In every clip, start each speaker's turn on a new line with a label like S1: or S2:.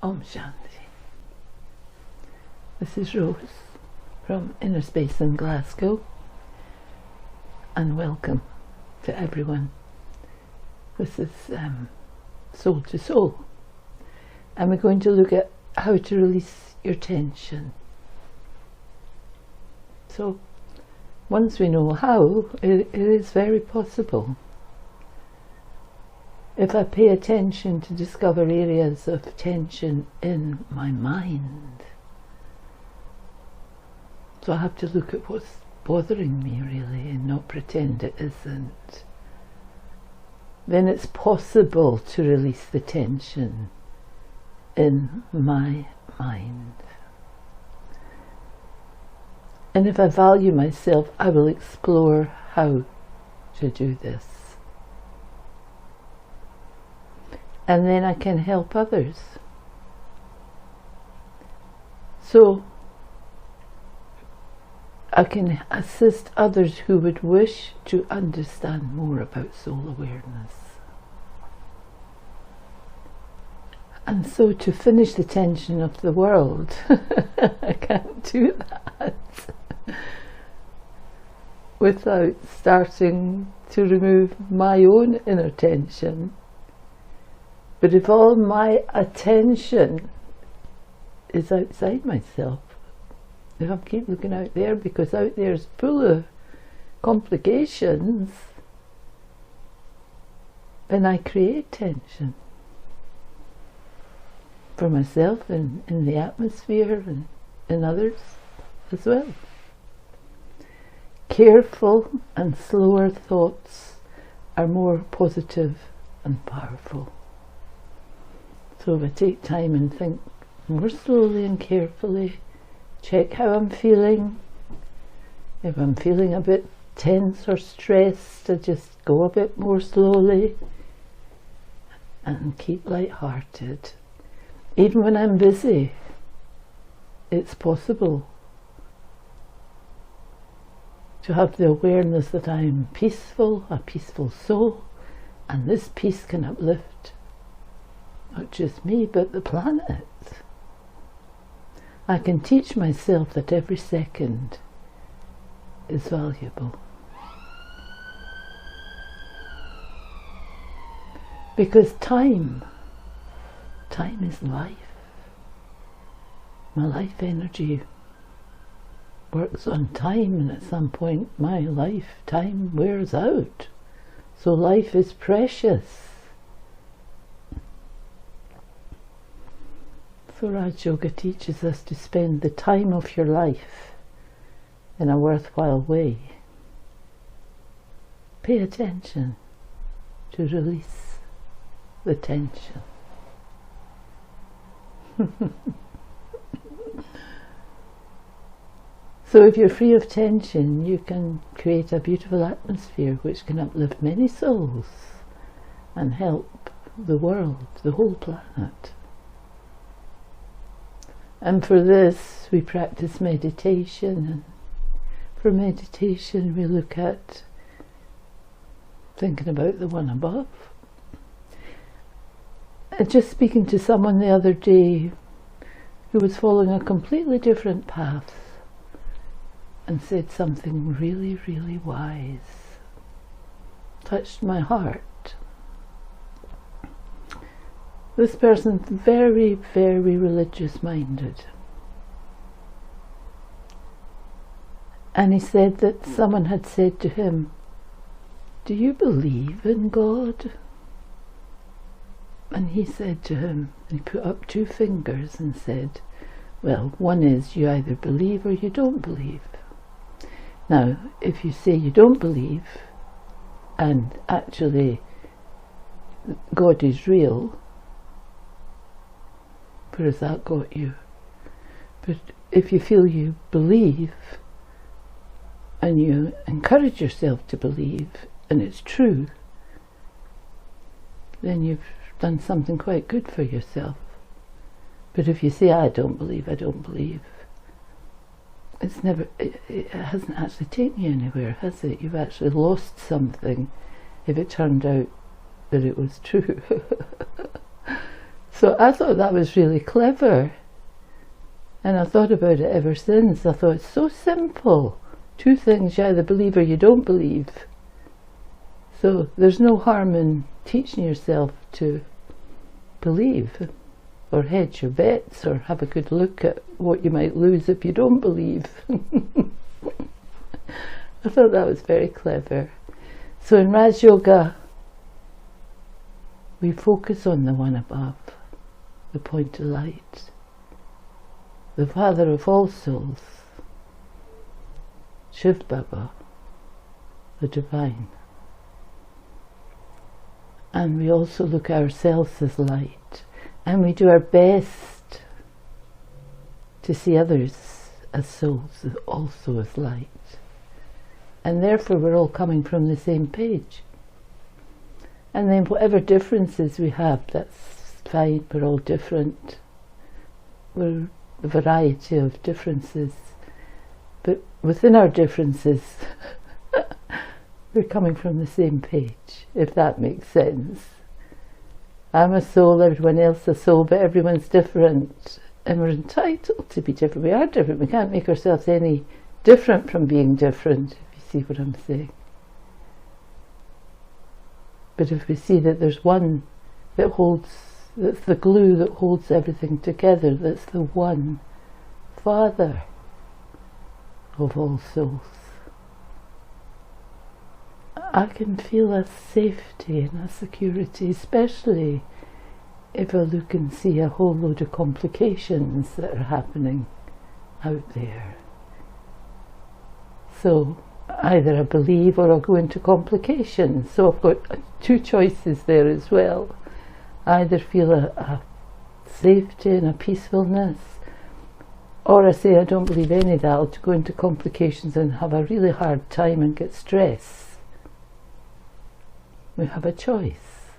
S1: Om Shanti. This is Rose from Inner Space in Glasgow, and welcome to everyone. This is Soul to Soul, and we're going to look at how to release your tension. So once we know how, it is very possible. If I pay attention to discover areas of tension in my mind, so I have to look at what's bothering me really and not pretend it isn't, then it's possible to release the tension in my mind. And if I value myself, I will explore how to do this. And then I can help others. So I can assist others who would wish to understand more about soul awareness. And so to finish the tension of the world, I can't do that without starting to remove my own inner tension. But if all my attention is outside myself, if I keep looking out there, because out there is full of complications, then I create tension for myself and in the atmosphere and in others as well. Careful and slower thoughts are more positive and powerful. So if I take time and think more slowly and carefully, check how I'm feeling. If I'm feeling a bit tense or stressed, I just go a bit more slowly and keep light-hearted. Even when I'm busy, it's possible to have the awareness that I'm peaceful, a peaceful soul, and this peace can uplift not just me, but the planet. I can teach myself that every second is valuable. Because time is life. My life energy works on time, and at some point my lifetime wears out. So life is precious. So Raj Yoga teaches us to spend the time of your life in a worthwhile way. Pay attention to release the tension. So if you're free of tension, you can create a beautiful atmosphere which can uplift many souls and help the world, the whole planet. And for this we practice meditation, and for meditation we look at thinking about the one above. And just speaking to someone the other day who was following a completely different path and said something really, really wise, touched my heart. This person's very, very religious minded. And he said that someone had said to him, "Do you believe in God?" And he said to him, he put up 2 fingers and said, "Well, one is you either believe or you don't believe." Now, if you say you don't believe, and actually God is real, where has that got you? But if you feel you believe, and you encourage yourself to believe, and it's true, then you've done something quite good for yourself. But if you say, I don't believe, it's never, it hasn't actually taken you anywhere, has it? You've actually lost something if it turned out that it was true. So I thought that was really clever. And I thought about it ever since. I thought, it's so simple. Two things, you either believe or you don't believe. So there's no harm in teaching yourself to believe, or hedge your bets, or have a good look at what you might lose if you don't believe. I thought that was very clever. So in Raj Yoga, we focus on the one above, the point of light, the Father of all souls, Shiv Baba, the divine. And we also look at ourselves as light, and we do our best to see others as souls, also as light. And therefore we're all coming from the same page. And then whatever differences we have, that's fine, we're all different. We're a variety of differences. But within our differences, we're coming from the same page, if that makes sense. I'm a soul, everyone else is a soul, but everyone's different. And we're entitled to be different. We are different. We can't make ourselves any different from being different, if you see what I'm saying. But if we see that there's one that holds, that's the glue that holds everything together, that's the one Father of all souls, I can feel a safety and a security, especially if I look and see a whole load of complications that are happening out there. So either I believe or I'll go into complications. So I've got two choices there as well. I either feel a safety and a peacefulness, or I say I don't believe any of that, I'll go into complications and have a really hard time and get stress. We have a choice.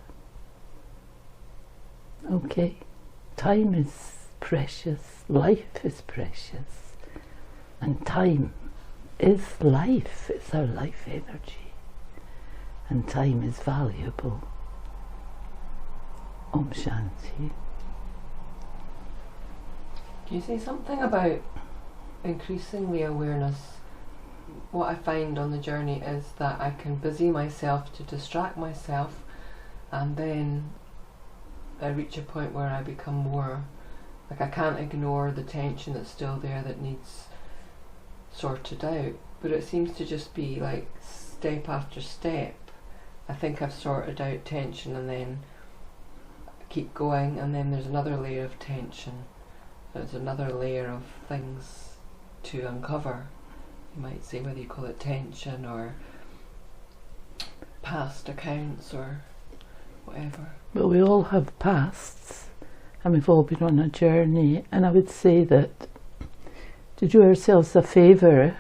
S1: Okay, time is precious, life is precious, and time is life, it's our life energy, and time is valuable. Om Shanti.
S2: You say something about increasingly awareness. What I find on the journey is that I can busy myself to distract myself, and then I reach a point where I become more like I can't ignore the tension that's still there that needs sorted out, but it seems to just be like step after step. I think I've sorted out tension, and then keep going, and then there's another layer of tension, there's another layer of things to uncover. You might say, whether you call it tension or past accounts or whatever.
S1: But we all have pasts, and we've all been on a journey, and I would say that to do ourselves a favour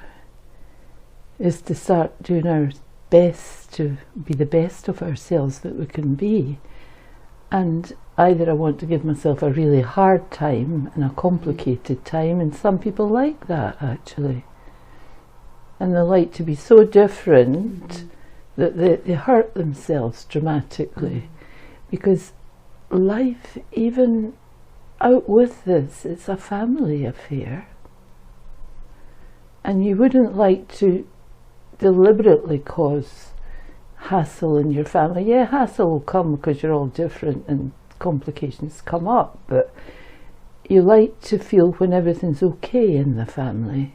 S1: is to start doing our best to be the best of ourselves that we can be. And either I want to give myself a really hard time and a complicated time, and some people like that actually, and they like to be so different that they hurt themselves dramatically, because life, even out with this, it's a family affair, and you wouldn't like to deliberately cause hassle in your family. Yeah, hassle will come because you're all different and complications come up, but you like to feel when everything's okay in the family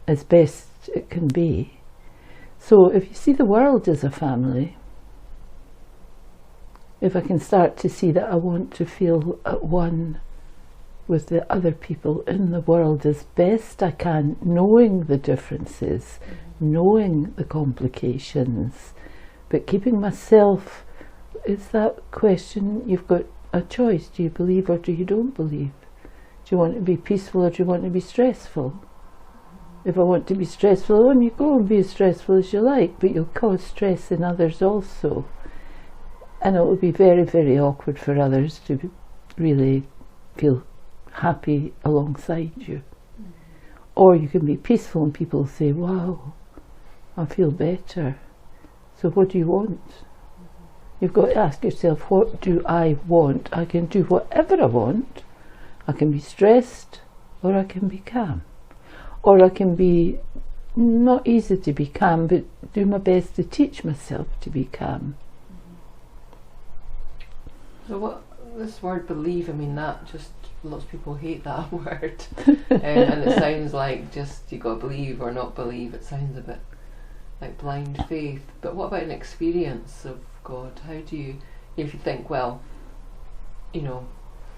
S1: as best it can be. So if you see the world as a family, if I can start to see that I want to feel at one with the other people in the world as best I can, knowing the differences, knowing the complications, but keeping myself, it's that question, you've got a choice, do you believe or do you don't believe? Do you want to be peaceful or do you want to be stressful? If I want to be stressful, on you go and be as stressful as you like, but you'll cause stress in others also. And it will be very, very awkward for others to really feel happy alongside you. Or you can be peaceful and people say, wow, I feel better. So what do you want? You've got to ask yourself, what do I want? I can do whatever I want. I can be stressed, or I can be calm. Or I can be not easy to be calm, but do my best to teach myself to be calm.
S2: So what, this word believe, I mean, that just, lots of people hate that word. And it sounds like just you got to believe or not believe. It sounds a bit like blind faith. But what about an experience of God? How do you, if you think, well, you know,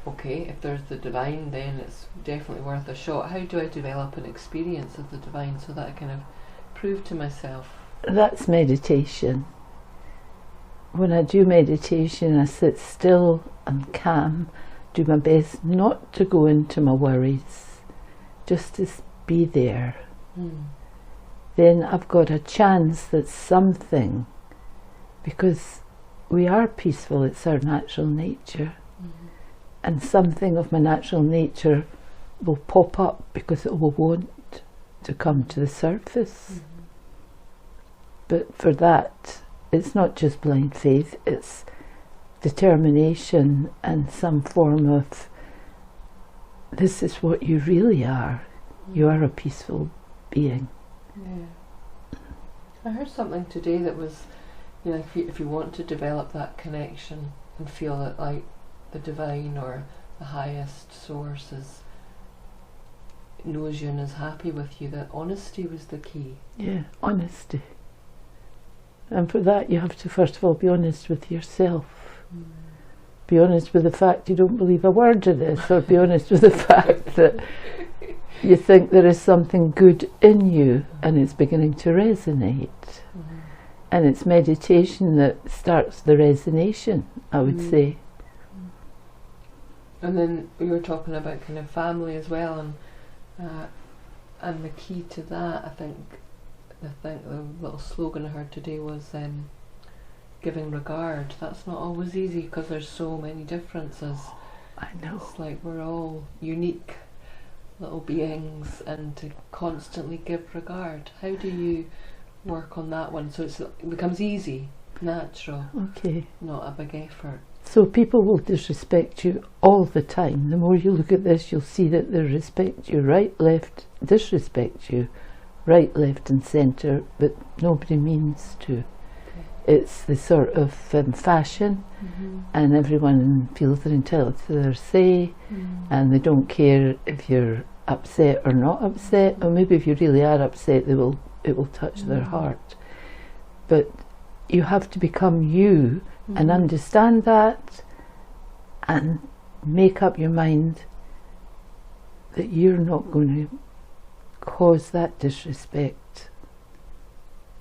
S2: okay, if there's the divine, then it's definitely worth a shot. How do I develop an experience of the divine so that I kind of prove to myself?
S1: That's meditation. When I do meditation, I sit still and calm, do my best not to go into my worries, just to be there. Then I've got a chance that something, because we are peaceful, it's our natural nature, and something of my natural nature will pop up because it will want to come to the surface. But for that, it's not just blind faith, it's determination and some form of, this is what you really are. You are a peaceful being.
S2: Yeah. I heard something today that was, you know, if you want to develop that connection and feel that like the divine or the highest source knows you and is happy with you, that honesty was the key.
S1: Yeah, honesty. And for that you have to first of all be honest with yourself. Be honest with the fact you don't believe a word of this, or be honest with the fact that you think there is something good in you and it's beginning to resonate. And it's meditation that starts the resonation, I would say.
S2: And then we were talking about kind of family as well, and the key to that, I think the little slogan I heard today was giving regard. That's not always easy because there's so many differences.
S1: I know.
S2: It's like we're all unique little beings, and to constantly give regard. How do you work on that one so it becomes easy, natural,
S1: Okay.
S2: not a big effort?
S1: So people will disrespect you all the time. The more you look at this, you'll see that they respect you right, left, disrespect you right, left and centre, but nobody means to. It's the sort of fashion, and everyone feels they're entitled to their say, and they don't care if you're upset or not upset, or maybe if you really are upset, it will touch their heart. But you have to become you and understand that, and make up your mind that you're not going to cause that disrespect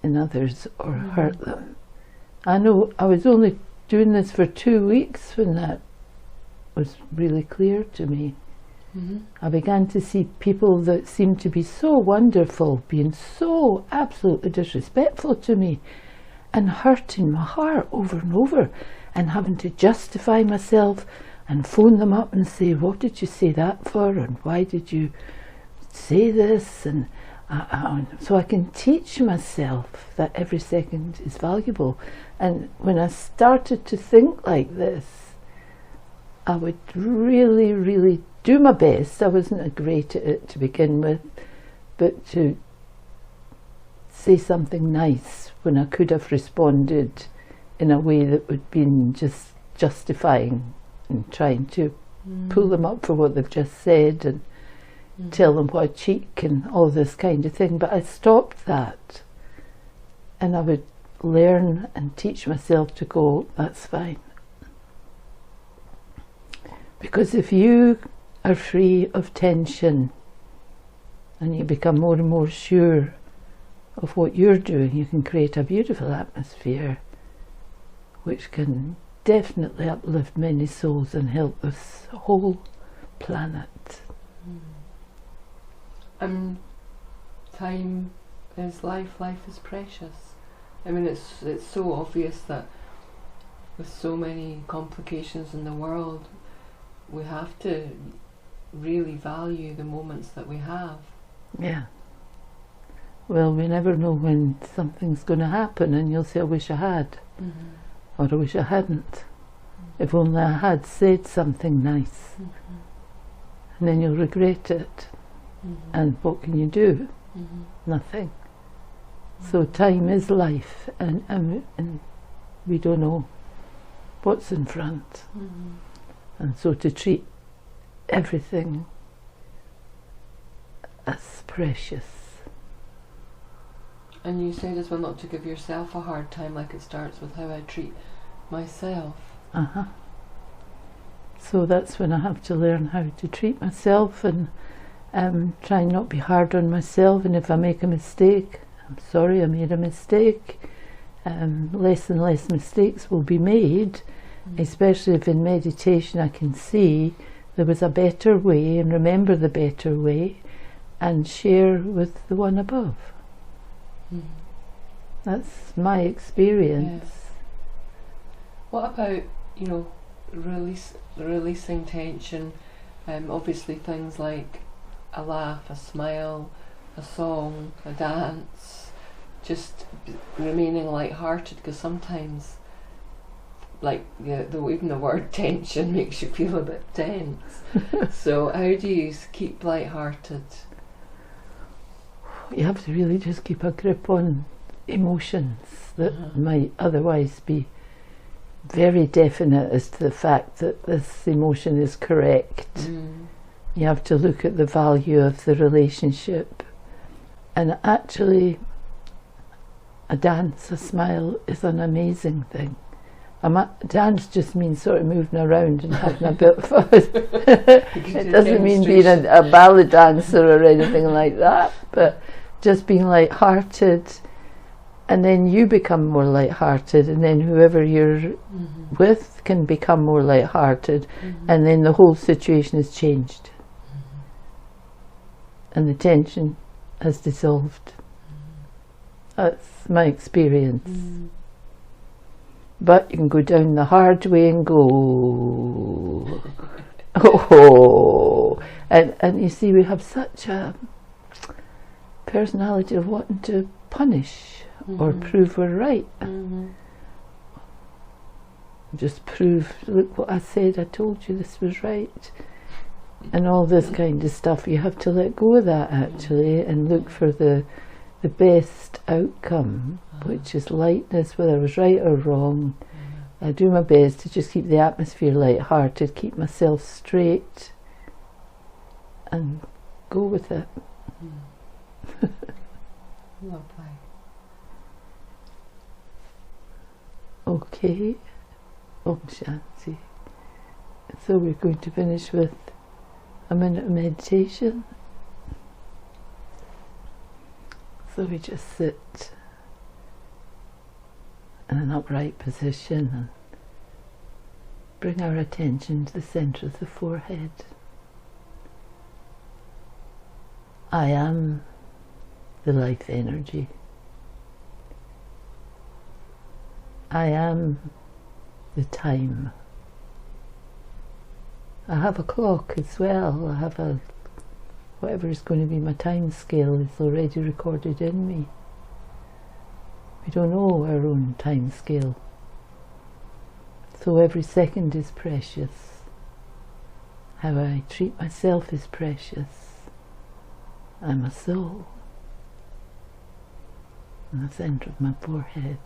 S1: in others or hurt them. I know I was only doing this for 2 weeks when that was really clear to me. I began to see people that seemed to be so wonderful being so absolutely disrespectful to me and hurting my heart over and over, and having to justify myself and phone them up and say, what did you say that for, and why did you say this? And so I can teach myself that every second is valuable. And when I started to think like this, I would really, really do my best. I wasn't great at it to begin with, but to say something nice when I could have responded in a way that would be just justifying and trying to pull them up for what they've just said and tell them what a cheek and all this kind of thing. But I stopped that, and I would learn and teach myself to go, that's fine. Because if you are free of tension and you become more and more sure of what you're doing, you can create a beautiful atmosphere which can definitely uplift many souls and help this whole planet.
S2: Time is life is precious. I mean, it's so obvious that with so many complications in the world, we have to really value the moments that we have.
S1: Yeah. Well, we never know when something's going to happen, and you'll say, I wish I had. or I wish I hadn't. If only I had said something nice. And then you'll regret it. And what can you do? Nothing. So time is life, and we don't know what's in front. And so to treat everything as precious.
S2: And you said as well not to give yourself a hard time, like it starts with how I treat myself.
S1: So that's when I have to learn how to treat myself, and try not be hard on myself. And if I make a mistake, I'm sorry I made a mistake. Less and less mistakes will be made, especially if in meditation I can see there was a better way and remember the better way and share with the one above. That's my experience.
S2: What about, you know, releasing tension? Obviously things like a laugh, a smile, a song, a dance, just remaining light-hearted, because sometimes, like, even the word tension makes you feel a bit tense. So how do you keep light-hearted?
S1: You have to really just keep a grip on emotions that might otherwise be very definite as to the fact that this emotion is correct. You have to look at the value of the relationship. And actually, a dance, a smile is an amazing thing. Dance just means sort of moving around and having a bit of fun. It doesn't mean being a ballet dancer or anything like that, but just being light-hearted, and then you become more light-hearted, and then whoever you're with can become more light-hearted, and then the whole situation is changed. And the tension has dissolved. That's my experience. But you can go down the hard way and go, and you see, we have such a personality of wanting to punish or prove we're right. Just prove, look what I said, I told you this was right. And all this kind of stuff. You have to let go of that actually and look for the best outcome, which is lightness, whether I was right or wrong. I do my best to just keep the atmosphere light-hearted, keep myself straight, and go with it.
S2: Lovely.
S1: Okay. Om Shanti. So we're going to finish with a minute of meditation. So we just sit in an upright position and bring our attention to the center of the forehead. I am the life energy. I am the time. I have a clock as well. I have a whatever is going to be my time scale is already recorded in me. We don't know our own time scale. So every second is precious. How I treat myself is precious. I'm a soul in the center of my forehead.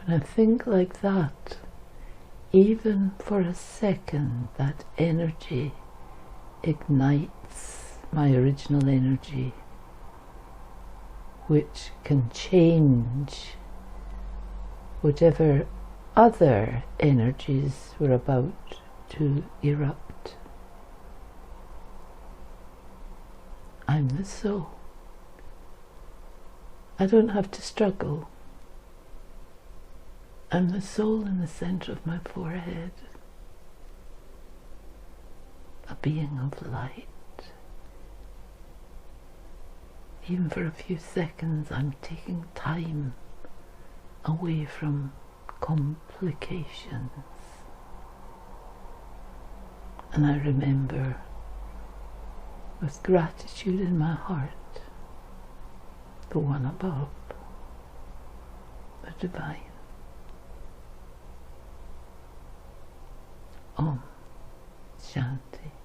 S1: When I think like that, even for a second, that energy ignites my original energy, which can change whatever other energies were about to erupt. I'm the soul. I don't have to struggle. I'm the soul in the center of my forehead, a being of light. Even for a few seconds, I'm taking time away from complications. And I remember with gratitude in my heart the one above, the divine. Om Shanti.